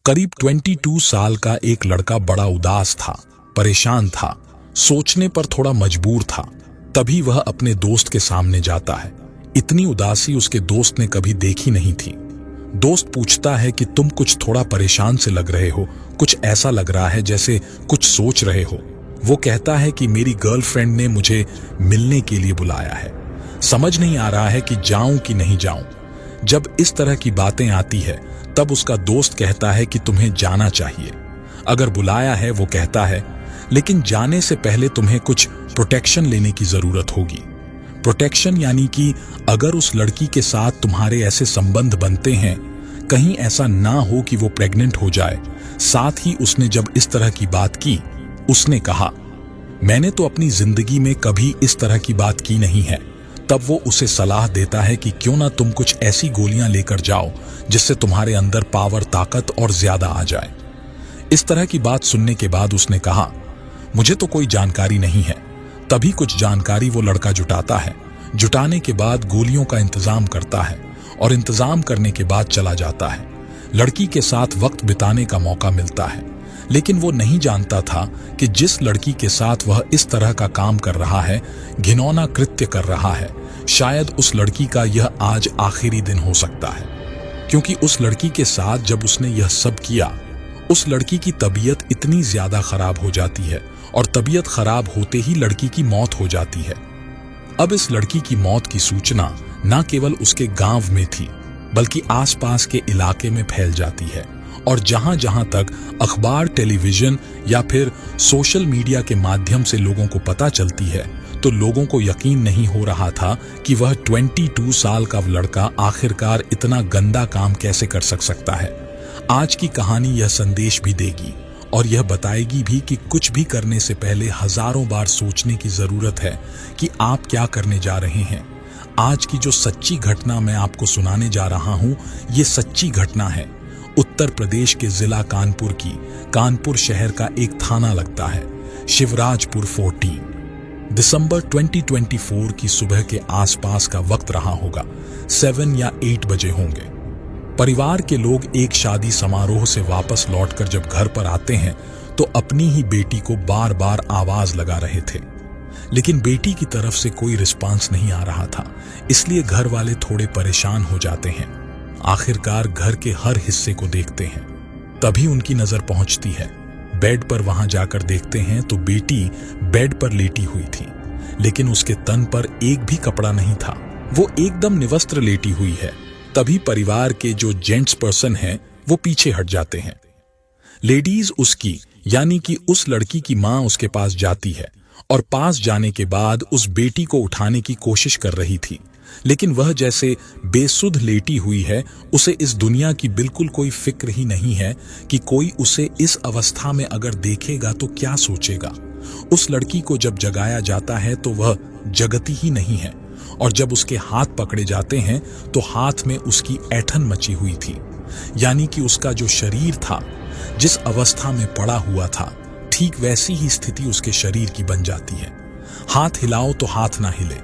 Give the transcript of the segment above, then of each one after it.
करीब 22 साल का एक लड़का बड़ा उदास था, परेशान था, सोचने पर थोड़ा मजबूर था। तभी वह अपने दोस्त के सामने जाता है। इतनी उदासी उसके दोस्त ने कभी देखी नहीं थी। दोस्त पूछता है कि तुम कुछ थोड़ा परेशान से लग रहे हो, कुछ ऐसा लग रहा है जैसे कुछ सोच रहे हो। वो कहता है कि मेरी गर्लफ्रेंड ने मुझे मिलने के लिए बुलाया है, समझ नहीं आ रहा है कि जाऊं कि नहीं जाऊं। जब इस तरह की बातें आती है तब उसका दोस्त कहता है कि तुम्हें जाना चाहिए। अगर बुलाया है, वो कहता है, लेकिन जाने से पहले तुम्हें कुछ प्रोटेक्शन लेने की जरूरत होगी। प्रोटेक्शन यानी कि अगर उस लड़की के साथ तुम्हारे ऐसे संबंध बनते हैं, कहीं ऐसा ना हो कि वो प्रेग्नेंट हो जाए। साथ ही उसने जब इस तरह की बात की, उसने कहा, मैंने तो अपनी जिंदगी में कभी इस तरह की बात की नहीं है। तब वो उसे सलाह देता है कि क्यों ना तुम कुछ ऐसी गोलियां लेकर जाओ जिससे तुम्हारे अंदर पावर, ताकत और ज्यादा आ जाए। इस तरह की बात सुनने के बाद उसने कहा, मुझे तो कोई जानकारी नहीं है। तभी कुछ जानकारी वो लड़का जुटाता है। जुटाने के बाद गोलियों का इंतजाम करता है और इंतजाम करने के बाद चला जाता है। लड़की के साथ वक्त बिताने का मौका मिलता है, लेकिन वो नहीं जानता था कि जिस लड़की के साथ वह इस तरह का काम कर रहा है, घिनौना कृत्य कर रहा है, शायद उस लड़की का यह आज आखिरी दिन हो सकता है। क्योंकि उस लड़की के साथ जब उसने यह सब किया, उस लड़की की तबीयत इतनी ज्यादा खराब हो जाती है और तबीयत खराब होते ही लड़की की मौत हो जाती है। अब इस लड़की की मौत की सूचना न केवल उसके गांव में थी, बल्कि आसपास के इलाके में फैल जाती है और जहां जहां तक अखबार, टेलीविजन या फिर सोशल मीडिया के माध्यम से लोगों को पता चलती है, तो लोगों को यकीन नहीं हो रहा था कि वह 22 साल का लड़का आखिरकार इतना गंदा काम कैसे कर सकता है। आज की कहानी यह संदेश भी देगी और यह बताएगी भी कि कुछ भी करने से पहले हजारों बार सोचने की जरूरत है कि आप क्या करने जा रहे हैं। आज की जो सच्ची घटना मैं आपको सुनाने जा रहा हूं, ये सच्ची घटना है। उत्तर प्रदेश के जिला कानपुर की कानपुर शहर का एक थाना लगता है, शिवराजपुर 14। दिसंबर 2024 की सुबह के आसपास का वक्त रहा होगा, 7 या 8 बजे होंगे। परिवार के लोग एक शादी समारोह से वापस लौटकर जब घर पर आते हैं तो अपनी ही बेटी को बार बार आवाज लगा रहे थे, लेकिन बेटी की तरफ से कोई रिस्पांस नहीं आ रहा था। इसलिए घर वाले थोड़े परेशान हो जाते हैं। आखिरकार घर के हर हिस्से को देखते हैं। तभी उनकी नजर पहुंचती है बेड पर। वहां जाकर देखते हैं तो बेटी बेड पर लेटी हुई थी, लेकिन उसके तन पर एक भी कपड़ा नहीं था। वो एकदम निवस्त्र लेटी हुई है। तभी परिवार के जो जेंट्स पर्सन हैं वो पीछे हट जाते हैं। लेडीज उसकी यानी कि उस लड़की की मां उसके पास जाती है और पास जाने के बाद उस बेटी को उठाने की कोशिश कर रही थी, लेकिन वह जैसे बेसुध लेटी हुई है। उसे इस दुनिया की बिल्कुल कोई फिक्र ही नहीं है कि कोई उसे इस अवस्था में अगर देखेगा तो क्या सोचेगा। उस लड़की को जब जगाया जाता है तो वह जगती ही नहीं है, और जब उसके हाथ पकड़े जाते हैं तो हाथ में उसकी ऐंठन मची हुई थी, यानी कि उसका जो शरीर था, जिस अवस्था में पड़ा हुआ था, ठीक वैसी ही स्थिति उसके शरीर की बन जाती है। हाथ हिलाओ तो हाथ ना हिले,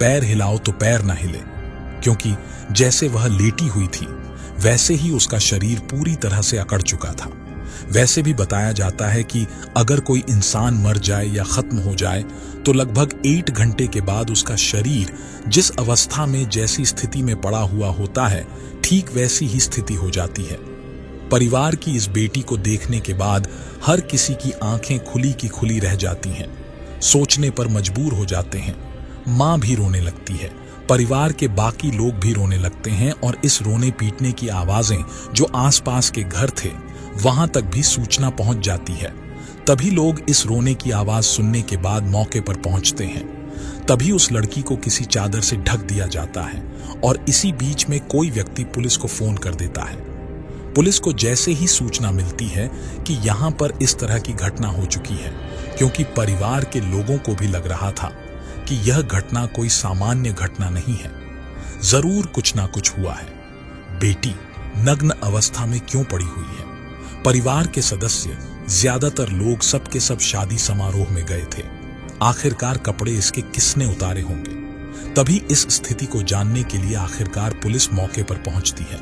पैर हिलाओ तो पैर ना हिले, क्योंकि जैसे वह लेटी हुई थी वैसे ही उसका शरीर पूरी तरह से अकड़ चुका था। वैसे भी बताया जाता है कि अगर कोई इंसान मर जाए या खत्म हो जाए तो लगभग 8 घंटे के बाद उसका शरीर जिस अवस्था में, जैसी स्थिति में पड़ा हुआ होता है, ठीक वैसी ही स्थिति हो जाती है। परिवार की इस बेटी को देखने के बाद हर किसी की आंखें खुली की खुली रह जाती हैं, सोचने पर मजबूर हो जाते हैं। मां भी रोने लगती है, परिवार के बाकी लोग भी रोने लगते हैं और इस रोने पीटने की आवाजें जो आसपास के घर थे वहां तक भी सूचना पहुंच जाती है। तभी लोग इस रोने की आवाज सुनने के बाद मौके पर पहुंचते हैं। तभी उस लड़की को किसी चादर से ढक दिया जाता है और इसी बीच में कोई व्यक्ति पुलिस को फोन कर देता है। पुलिस को जैसे ही सूचना मिलती है कि यहां पर इस तरह की घटना हो चुकी है, क्योंकि परिवार के लोगों को भी लग रहा था कि यह घटना कोई सामान्य घटना नहीं है, जरूर कुछ ना कुछ हुआ है। बेटी नग्न अवस्था में क्यों पड़ी हुई है? परिवार के सदस्य, ज्यादातर लोग, सबके सब शादी समारोह में गए थे। आखिरकार कपड़े इसके किसने उतारे होंगे? तभी इस स्थिति को जानने के लिए आखिरकार पुलिस मौके पर पहुंचती है।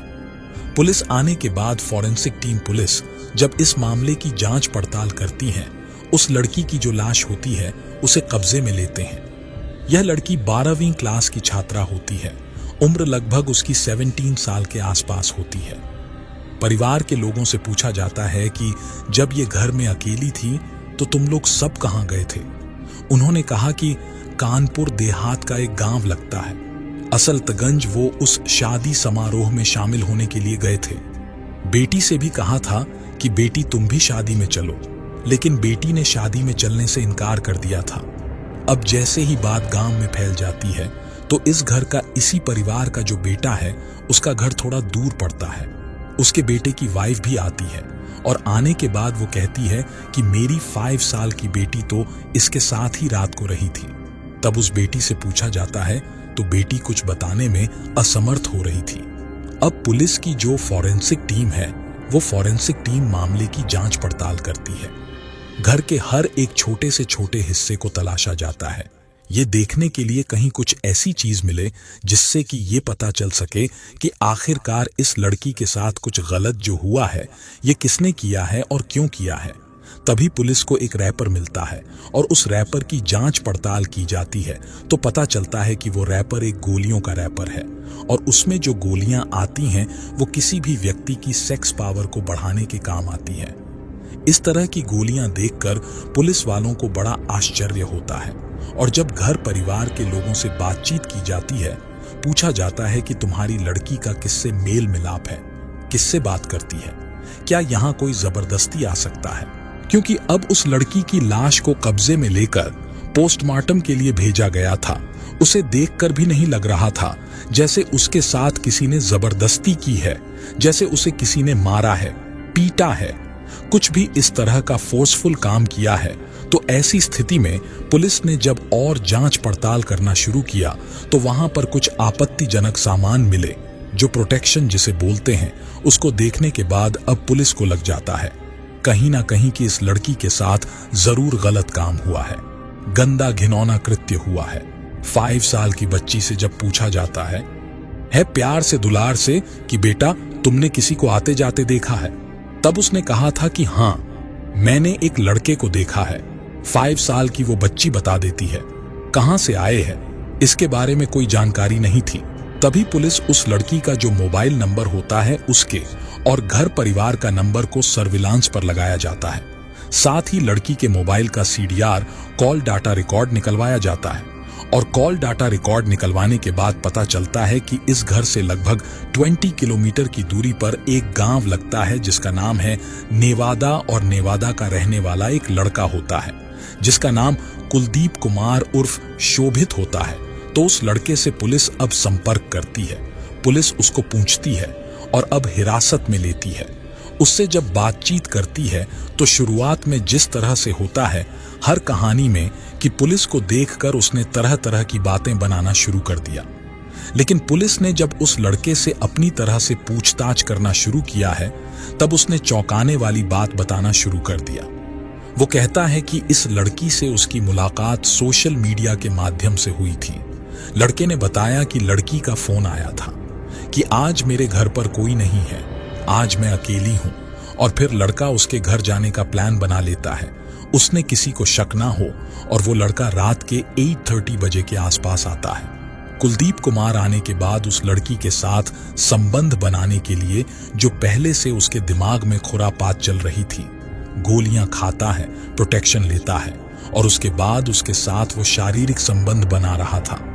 पुलिस आने के बाद फॉरेंसिक टीम पुलिस जब इस मामले की जांच पड़ताल करती है, उस लड़की की जो लाश होती है उसे कब्जे में लेते हैं। यह लड़की 12वीं क्लास की छात्रा होती है। उम्र लगभग उसकी 17 साल के आसपास होती है। परिवार के लोगों से पूछा जाता है कि जब ये घर में अकेली थी तो तुम लोग सब कहां गए थे। उन्होंने कहा कि कानपुर देहात का एक गांव लगता है, असलतगंज वो उस शादी समारोह में शामिल होने के लिए गए थे। बेटी से भी कहा था कि बेटी तुम भी शादी में चलो, लेकिन बेटी ने शादी में चलने से इनकार कर दिया था। अब जैसे ही बात गांव में फैल जाती है तो इस घर का इसी परिवार का जो बेटा है उसका घर थोड़ा दूर पड़ता है। उसके बेटे की वाइफ भी आती है और आने के बाद वो कहती है कि मेरी 5 साल की बेटी तो इसके साथ ही रात को रही थी। तब उस बेटी से पूछा जाता है तो बेटी कुछ बताने में असमर्थ हो रही थी। अब पुलिस की जो फॉरेंसिक टीम है वो फॉरेंसिक टीम मामले की जांच पड़ताल करती है। घर के हर एक छोटे से छोटे हिस्से को तलाशा जाता है, ये देखने के लिए कहीं कुछ ऐसी चीज मिले जिससे कि ये पता चल सके कि आखिरकार इस लड़की के साथ कुछ गलत जो हुआ है ये किसने किया है और क्यों किया है। तभी पुलिस को एक रैपर मिलता है और उस रैपर की जांच पड़ताल की जाती है तो पता चलता है कि वो रैपर एक गोलियों का रैपर है और उसमें जो गोलियां आती हैं वो किसी भी व्यक्ति की सेक्स पावर को बढ़ाने के काम आती है। इस तरह की गोलियां देखकर पुलिस वालों को बड़ा आश्चर्य होता है और जब घर परिवार के लोगों से बातचीत की जाती है, पूछा जाता है कि तुम्हारी लड़की का किससे मेल मिलाप है, किससे बात करती है, क्या यहाँ कोई जबरदस्ती आ सकता है। क्योंकि अब उस लड़की की लाश को कब्जे में लेकर पोस्टमार्टम के लिए भेजा गया था। उसे देखकर भी नहीं लग रहा था जैसे उसके साथ किसी ने जबरदस्ती की है, जैसे उसे किसी ने मारा है, पीटा है, कुछ भी इस तरह का फोर्सफुल काम किया है। तो ऐसी स्थिति में पुलिस ने जब और जांच पड़ताल करना शुरू किया तो वहां पर कुछ आपत्तिजनक सामान मिले जो प्रोटेक्शन जिसे बोलते हैं। उसको देखने के बाद अब पुलिस को लग जाता है कहीं ना कहीं कि इस लड़की के साथ जरूर गलत काम हुआ है, गंदा घिनौना कृत्य हुआ है। 5 साल की बच्ची से जब पूछा जाता है प्यार से दुलार से कि बेटा तुमने किसी को आते जाते देखा है, तब उसने कहा था कि हाँ मैंने एक लड़के को देखा है। 5 साल की वो बच्ची बता देती है। कहां से आए हैं इसके बारे में कोई जानकारी नहीं थी। तभी पुलिस उस लड़की का जो मोबाइल नंबर होता है उसके और घर परिवार का नंबर को सर्विलांस पर लगाया जाता है। साथ ही लड़की के मोबाइल का CDR कॉल डाटा रिकॉर्ड निकलवाया जाता है और कॉल डाटा रिकॉर्ड निकलवाने के बाद पता चलता है कि इस घर से लगभग 20 किलोमीटर की दूरी पर एक गांव लगता है जिसका नाम है नेवादा और नेवादा का रहने वाला एक लड़का होता है जिसका नाम कुलदीप कुमार उर्फ शोभित होता है। तो उस लड़के से पुलिस अब संपर्क करती है, पुलिस उसको पूछती है और अब हिरासत में लेती है। उससे जब बातचीत करती है तो शुरुआत में जिस तरह से होता है हर कहानी में कि पुलिस को देखकर उसने तरह तरह की बातें बनाना शुरू कर दिया, लेकिन पुलिस ने जब उस लड़के से अपनी तरह से पूछताछ करना शुरू किया है तब उसने चौंकाने वाली बात बताना शुरू कर दिया। वो कहता है कि इस लड़की से उसकी मुलाकात सोशल मीडिया के माध्यम से हुई थी। लड़के ने बताया कि लड़की का फोन आया था कि आज मेरे घर पर कोई नहीं है, आज मैं अकेली हूं, और फिर लड़का उसके घर जाने का प्लान बना लेता है। उसने किसी को शक ना हो और वो लड़का रात के 8:30 बजे के आसपास आता है। कुलदीप कुमार आने के बाद उस लड़की के साथ संबंध बनाने के लिए जो पहले से उसके दिमाग में खुरापात चल रही थी, गोलियां खाता है, प्रोटेक्शन लेता है और उसके बाद उसके साथ वो शारीरिक संबंध बना रहा था।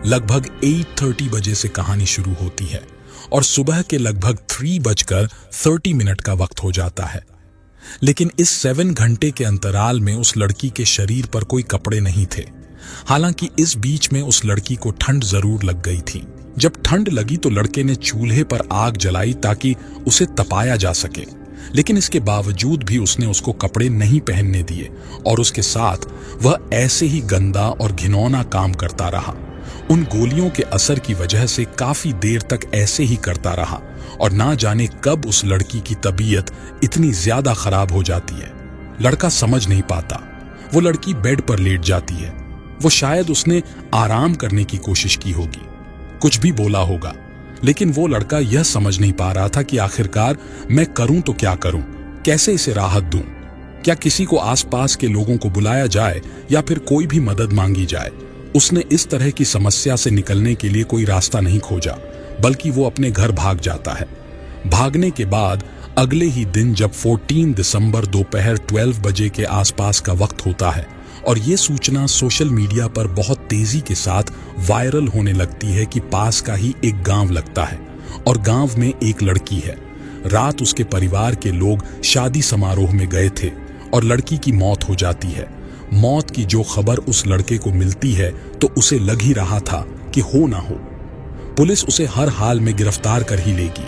लगभग 8:30 बजे से कहानी शुरू होती है और सुबह के लगभग 3:30 का वक्त हो जाता है। लेकिन इस 7 घंटे के अंतराल में उस लड़की के शरीर पर कोई कपड़े नहीं थे। हालांकि इस बीच में उस लड़की को ठंड जरूर लग गई थी। जब ठंड लगी तो लड़के ने चूल्हे पर आग जलाई ताकि उसे तपाया जा सके, लेकिन इसके बावजूद भी उसने उसको कपड़े नहीं पहनने दिए और उसके साथ वह ऐसे ही गंदा और घिनौना काम करता रहा। उन गोलियों के असर की वजह से काफी देर तक ऐसे ही करता रहा और ना जाने कब उस लड़की की तबीयत इतनी ज्यादा खराब हो जाती है, लड़का समझ नहीं पाता। वो लड़की बेड पर लेट जाती है। वो शायद उसने आराम करने की कोशिश की होगी, कुछ भी बोला होगा, लेकिन वो लड़का यह समझ नहीं पा रहा था कि आखिरकार मैं करूं तो क्या करूं, कैसे इसे राहत दूं। क्या किसी को आसपास के लोगों को बुलाया जाए या फिर कोई भी मदद मांगी जाए। उसने इस तरह की समस्या से निकलने के लिए कोई रास्ता नहीं खोजा, बल्कि वो अपने घर भाग जाता है। भागने के बाद अगले ही दिन जब 14 दिसंबर दोपहर 12 बजे के आसपास का वक्त होता है और ये सूचना सोशल मीडिया पर बहुत तेजी के साथ वायरल होने लगती है कि पास का ही एक गांव लगता है और गांव में एक लड़की है। रात उसके परिवार के लोग शादी समारोह में गए थे और लड़की की मौत हो जाती है। मौत की जो खबर उस लड़के को मिलती है तो उसे लग ही रहा था कि हो ना हो, पुलिस उसे हर हाल में गिरफ्तार कर ही लेगी।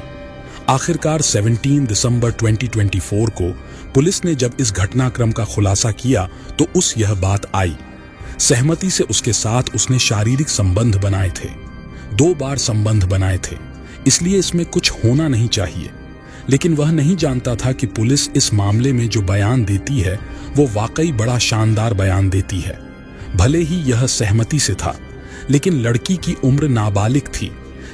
आखिरकार 17 दिसंबर 2024 को पुलिस ने जब इस घटनाक्रम का खुलासा किया तो उस यह बात आई। सहमति से उसके साथ उसने शारीरिक संबंध बनाए थे, 2 बार संबंध बनाए थे, इसलिए इसमें कुछ होना नहीं चाहिए। लेकिन वह नहीं जानता था कि पुलिस इस मामले में जो बयान देती है वो वाकई बड़ा शानदार बयान देती है। भले ही यह सहमति से था, लेकिन लड़की की उम्र नाबालिग थी,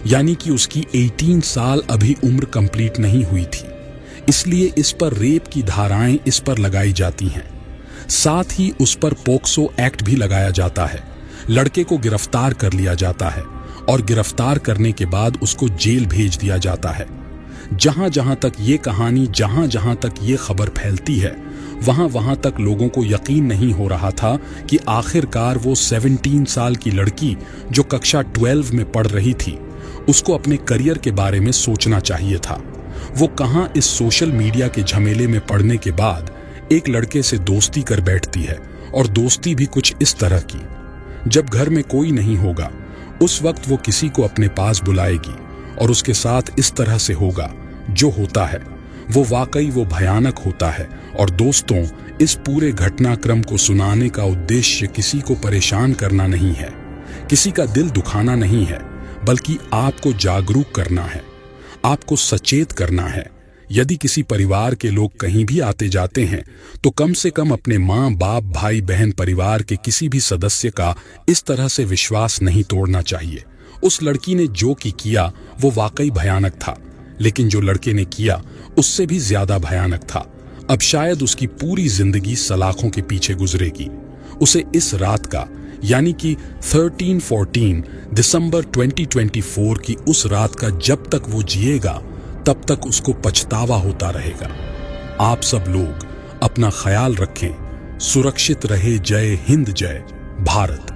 यानी कि उसकी 18 साल अभी उम्र कंप्लीट नहीं हुई थी, इसलिए इस पर रेप की धाराएं इस पर लगाई जाती हैं। साथ ही उस पर पोक्सो एक्ट भी लगाया जाता है। लड़के को गिरफ्तार कर लिया जाता है और गिरफ्तार करने के बाद उसको जेल भेज दिया जाता है। जहां जहां तक ये कहानी, जहां जहां तक ये खबर फैलती है, वहां वहां तक लोगों को यकीन नहीं हो रहा था कि आखिरकार वो 17 साल की लड़की जो कक्षा 12 में पढ़ रही थी, उसको अपने करियर के बारे में सोचना चाहिए था। वो कहां इस सोशल मीडिया के झमेले में पड़ने के बाद एक लड़के से दोस्ती कर बैठती है, और दोस्ती भी कुछ इस तरह की। जब घर में कोई नहीं होगा उस वक्त वो किसी को अपने पास बुलाएगी और उसके साथ इस तरह से होगा। जो होता है वो वाकई वो भयानक होता है। और दोस्तों, इस पूरे घटनाक्रम को सुनाने का उद्देश्य किसी को परेशान करना नहीं है, किसी का दिल दुखाना नहीं है, बल्कि आपको जागरूक करना है, आपको सचेत करना है। यदि किसी परिवार के लोग कहीं भी आते जाते हैं तो कम से कम अपने माँ बाप, भाई बहन, परिवार के किसी भी सदस्य का इस तरह से विश्वास नहीं तोड़ना चाहिए। उस लड़की ने जो किया वो वाकई भयानक था, लेकिन जो लड़के ने किया उससे भी ज्यादा भयानक था। अब शायद उसकी पूरी जिंदगी सलाखों के पीछे गुजरेगी। उसे इस रात का, यानी कि 13-14 दिसंबर 2024 की उस रात का जब तक वो जिएगा तब तक उसको पछतावा होता रहेगा। आप सब लोग अपना ख्याल रखें, सुरक्षित रहे। जय हिंद, जय भारत।